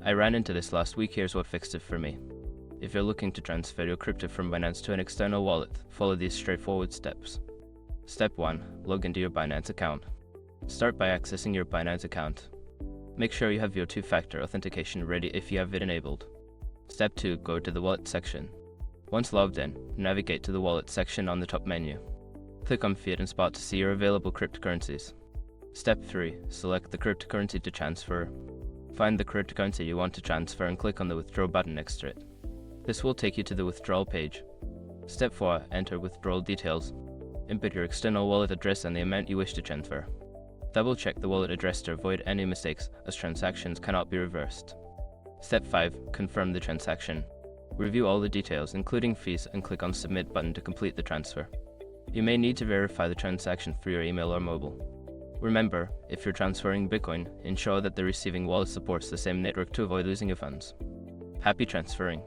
I ran into this last week. Here's what fixed it for me. If you're looking to transfer your crypto from Binance to an external wallet, follow these straightforward steps. Step 1. Log into your Binance account. Start by accessing your Binance account. Make sure you have your two-factor authentication ready if you have it enabled. Step 2. Go to the wallet section. Once logged in, navigate to the wallet section on the top menu. Click on Fiat and Spot to see your available cryptocurrencies. Step 3. Select the cryptocurrency to transfer. Find the cryptocurrency you want to transfer and click on the Withdraw button next to it. This will take you to the withdrawal page. Step 4. Enter withdrawal details. Input your external wallet address and the amount you wish to transfer. Double-check the wallet address to avoid any mistakes, as transactions cannot be reversed. Step 5. Confirm the transaction. Review all the details, including fees, and click on Submit button to complete the transfer. You may need to verify the transaction through your email or mobile. Remember, if you're transferring Bitcoin, ensure that the receiving wallet supports the same network to avoid losing your funds. Happy transferring!